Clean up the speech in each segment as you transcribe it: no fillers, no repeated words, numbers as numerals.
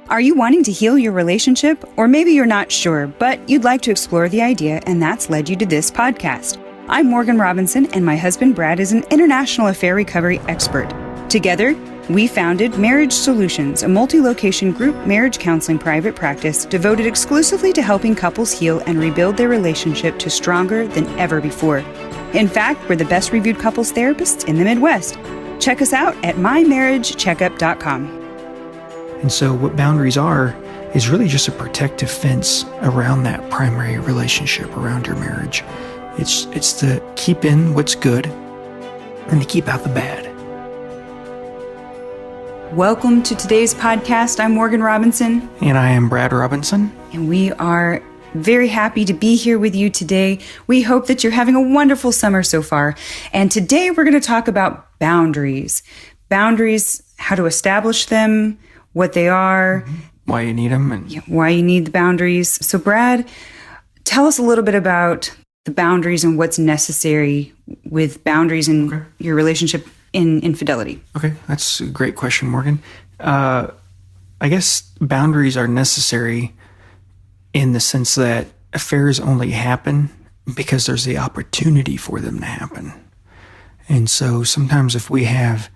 Are you wanting to heal your relationship? Or maybe you're not sure, but you'd like to explore the idea, and that's led you to this podcast. I'm Morgan Robinson, and my husband Brad is an international affair recovery expert. Together, we founded Marriage Solutions, a multi-location group marriage counseling private practice devoted exclusively to helping couples heal and rebuild their relationship to stronger than ever before. In fact, we're the best reviewed couples therapists in the Midwest. Check us out at mymarriagecheckup.com. And so what boundaries are is really just a protective fence around that primary relationship, around your marriage. It's to keep in what's good and to keep out the bad. Welcome to today's podcast. I'm Morgan Robinson. And I am Brad Robinson. And we are very happy to be here with you today. We hope that you're having a wonderful summer so far. And today we're going to talk about boundaries. Boundaries, how to establish them, what they are. Why you need them. And why you need the boundaries. So Brad, tell us a little bit about the boundaries and what's necessary with boundaries in your relationship in infidelity. Okay, that's a great question, Morgan. I guess boundaries are necessary in the sense that affairs only happen because there's the opportunity for them to happen. And so sometimes if we have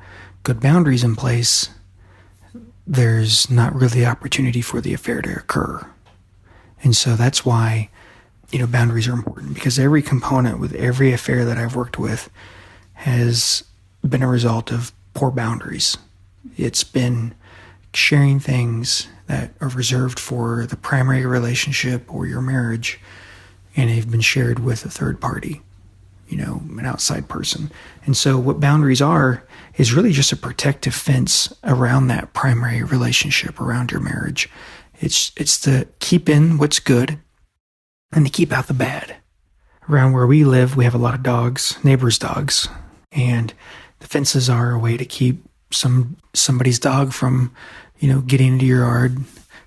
good boundaries in place, there's not really opportunity for the affair to occur. And so that's why, boundaries are important, because every component with every affair that I've worked with has been a result of poor boundaries. It's been sharing things that are reserved for the primary relationship or your marriage, and they've been shared with a third party, an outside person. And so what boundaries are is really just a protective fence around that primary relationship, around your marriage. It's to keep in what's good and to keep out the bad. Around where we live, we have a lot of dogs, neighbors' dogs, and the fences are a way to keep somebody's dog from, getting into your yard,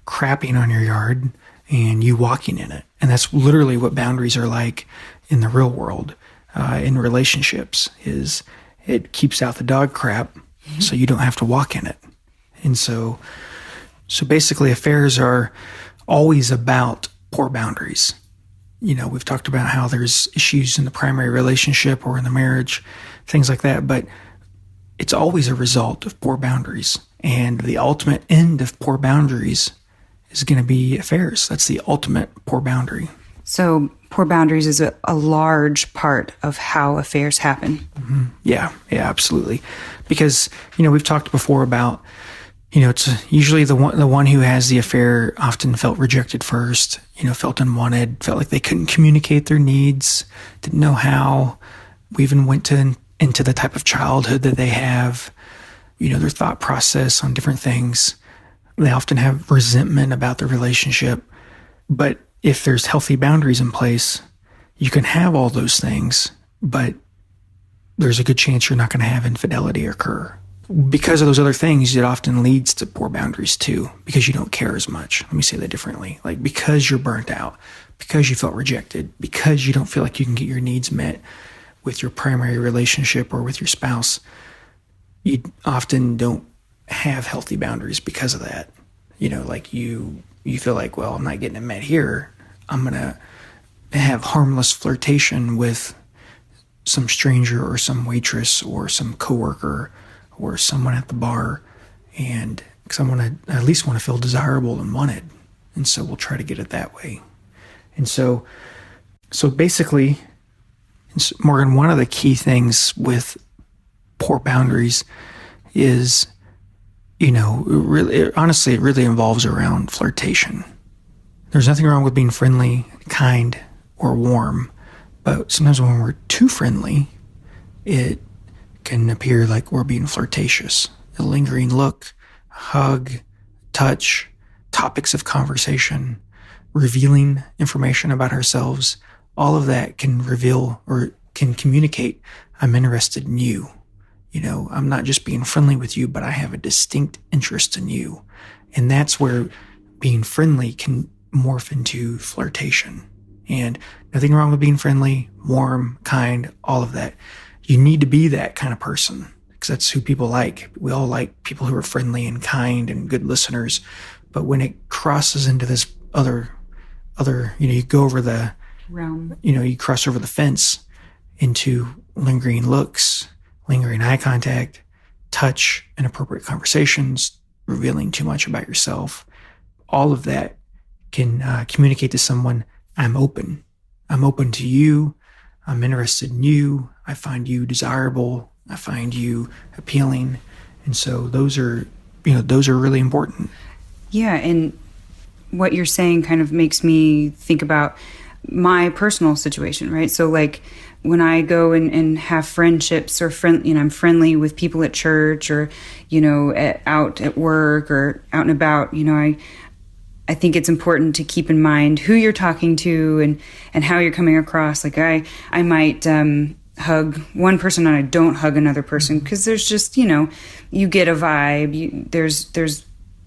crapping on your yard, and you walking in it. And that's literally what boundaries are like in the real world, in relationships, is it keeps out the dog crap so you don't have to walk in it. And so basically affairs are always about poor boundaries. We've talked about how there's issues in the primary relationship or in the marriage, things like that, but it's always a result of poor boundaries. And the ultimate end of poor boundaries is going to be affairs. That's the ultimate poor boundary. So poor boundaries is a large part of how affairs happen. Mm-hmm. Yeah, absolutely. Because, we've talked before about, it's usually the one who has the affair often felt rejected first, felt unwanted, felt like they couldn't communicate their needs, didn't know how. We even went into the type of childhood that they have, their thought process on different things. They often have resentment about the relationship. But if there's healthy boundaries in place, you can have all those things, but there's a good chance you're not going to have infidelity occur. Because of those other things, it often leads to poor boundaries too, because you don't care as much. Let me say that differently. Like, because you're burnt out, because you felt rejected, because you don't feel like you can get your needs met with your primary relationship or with your spouse, you often don't have healthy boundaries because of that. You feel like, well, I'm not getting it met here. I'm going to have harmless flirtation with some stranger or some waitress or some coworker or someone at the bar, and because I at least want to feel desirable and wanted. And so we'll try to get it that way. And so basically, Morgan, one of the key things with poor boundaries is, honestly, it really involves around flirtation. There's nothing wrong with being friendly, kind, or warm, but sometimes when we're too friendly, it can appear like we're being flirtatious. A lingering look, hug, touch, topics of conversation, revealing information about ourselves, all of that can reveal or can communicate, I'm interested in you. I'm not just being friendly with you, but I have a distinct interest in you. And that's where being friendly can morph into flirtation. And nothing wrong with being friendly, warm, kind, all of that. You need to be that kind of person because that's who people like. We all like people who are friendly and kind and good listeners. But when it crosses into this other, you go over the realm, you cross over the fence into lingering looks, lingering eye contact, touch, inappropriate conversations, revealing too much about yourself. All of that can communicate to someone, I'm open. I'm open to you. I'm interested in you. I find you desirable. I find you appealing. And so those are really important. Yeah, and what you're saying kind of makes me think about my personal situation, right? So like when I go and have friendships or I'm friendly with people at church or, out at work or out and about, I think it's important to keep in mind who you're talking to and how you're coming across. Like I might hug one person and I don't hug another person because there's just, you get a vibe.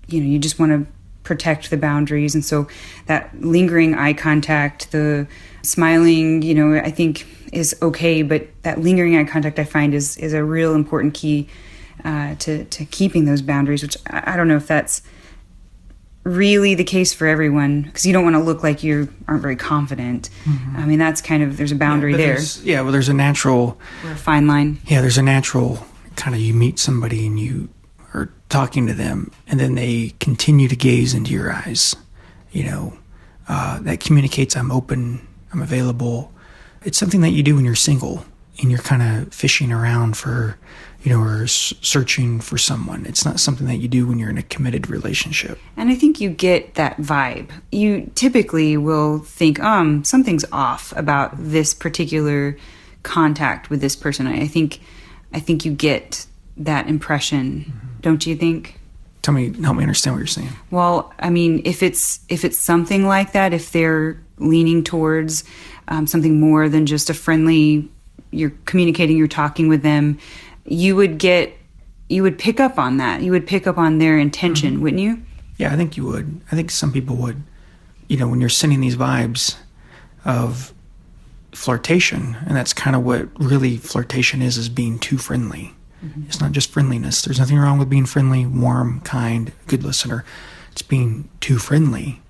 You just want to protect the boundaries. And so that lingering eye contact, the smiling, I think is okay. But that lingering eye contact I find is a real important key to keeping those boundaries, which I don't know if that's really the case for everyone, because you don't want to look like you aren't very confident. I mean, that's kind of, there's a boundary there. There's a natural... Or a fine line. Yeah, there's a natural kind of, you meet somebody and you are talking to them and then they continue to gaze into your eyes. That communicates I'm open, I'm available. It's something that you do when you're single and you're kind of fishing around for, or searching for someone. It's not something that you do when you're in a committed relationship. And I think you get that vibe. You typically will think, something's off about this particular contact with this person. I think you get that impression, don't you think? Help me understand what you're saying. Well, I mean, if it's something like that, if they're leaning towards something more than just a friendly, you're communicating, you're talking with them, you would pick up on that. You would pick up on their intention, wouldn't you? Yeah, I think you would. I think some people would. When you're sending these vibes of flirtation, and that's kind of what really flirtation is being too friendly. It's not just friendliness. There's nothing wrong with being friendly, warm, kind, good listener. It's being too friendly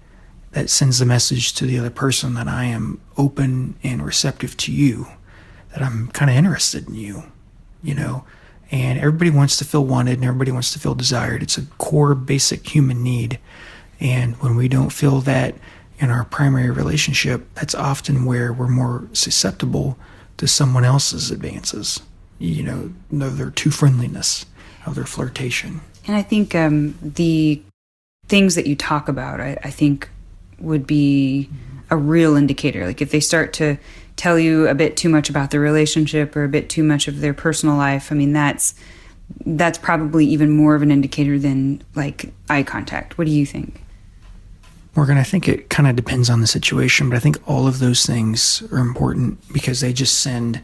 that sends the message to the other person that I am open and receptive to you, that I'm kind of interested in you, and everybody wants to feel wanted and everybody wants to feel desired. It's a core basic human need. And when we don't feel that in our primary relationship, that's often where we're more susceptible to someone else's advances, their too friendliness, of their flirtation. And I think the things that you talk about, I think would be a real indicator. Like if they start to tell you a bit too much about their relationship or a bit too much of their personal life, I mean, that's probably even more of an indicator than like eye contact. What do you think? Morgan, I think it kind of depends on the situation, but I think all of those things are important because they just send...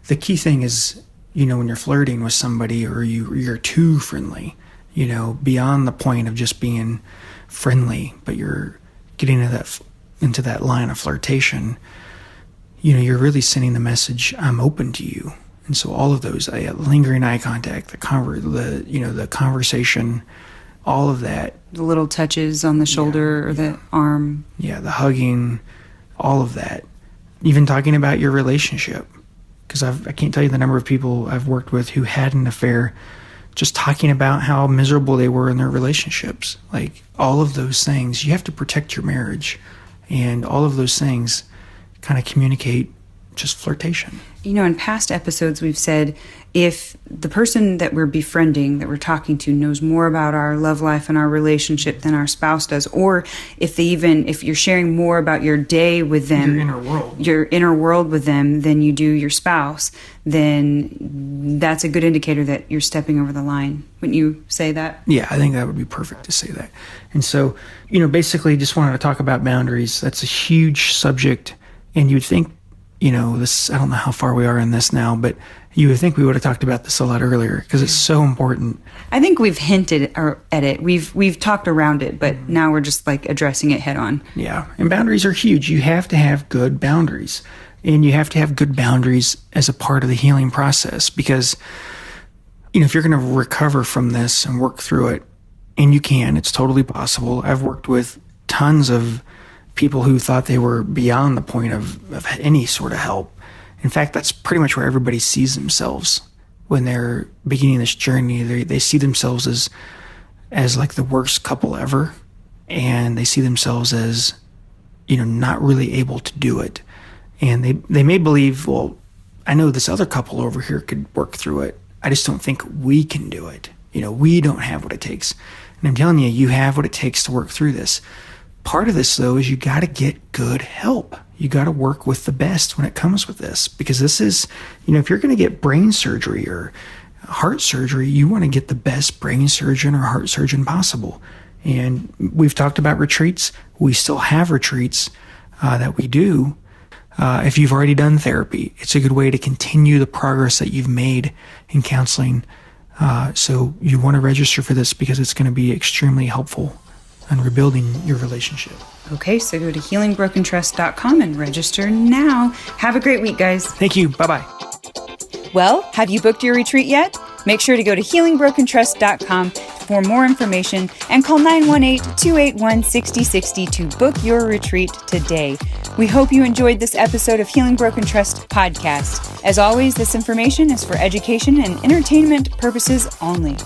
The key thing is, when you're flirting with somebody or you're too friendly, beyond the point of just being friendly, but you're getting into that line of flirtation, you're really sending the message, I'm open to you. And so all of those, lingering eye contact, the conversation, all of that. The little touches on the shoulder or the arm. Yeah, the hugging, all of that. Even talking about your relationship. Because I can't tell you the number of people I've worked with who had an affair, just talking about how miserable they were in their relationships. Like all of those things, you have to protect your marriage. And all of those things kind of communicate just flirtation. In past episodes, we've said if the person that we're befriending, that we're talking to, knows more about our love life and our relationship than our spouse does, or if you're sharing more about your day with them, your inner world with them than you do your spouse, then that's a good indicator that you're stepping over the line. Wouldn't you say that? Yeah, I think that would be perfect to say that. And so, basically just wanted to talk about boundaries. That's a huge subject. And you'd think, this, I don't know how far we are in this now, but you would think we would have talked about this a lot earlier because it's so important. I think we've hinted at it. We've talked around it, but now we're just like addressing it head on. Yeah. And boundaries are huge. You have to have good boundaries, and you have to have good boundaries as a part of the healing process because, if you're going to recover from this and work through it And you can. It's totally possible. I've worked with tons of people who thought they were beyond the point of any sort of help. In fact, that's pretty much where everybody sees themselves when they're beginning this journey. They see themselves as like the worst couple ever, and they see themselves as, not really able to do it. And they may believe, well, I know this other couple over here could work through it. I just don't think we can do it. We don't have what it takes. And I'm telling you, you have what it takes to work through this. Part of this, though, is you got to get good help. You got to work with the best when it comes with this, because this is, if you're going to get brain surgery or heart surgery, you want to get the best brain surgeon or heart surgeon possible. And we've talked about retreats. We still have retreats that we do. If you've already done therapy, it's a good way to continue the progress that you've made in counseling. So you want to register for this because it's going to be extremely helpful in rebuilding your relationship. Okay, so go to healingbrokentrust.com and register now. Have a great week, guys. Thank you. Bye-bye. Well, have you booked your retreat yet? Make sure to go to healingbrokentrust.com for more information and call 918-281-6060 to book your retreat today. We hope you enjoyed this episode of Healing Broken Trust podcast. As always, this information is for education and entertainment purposes only.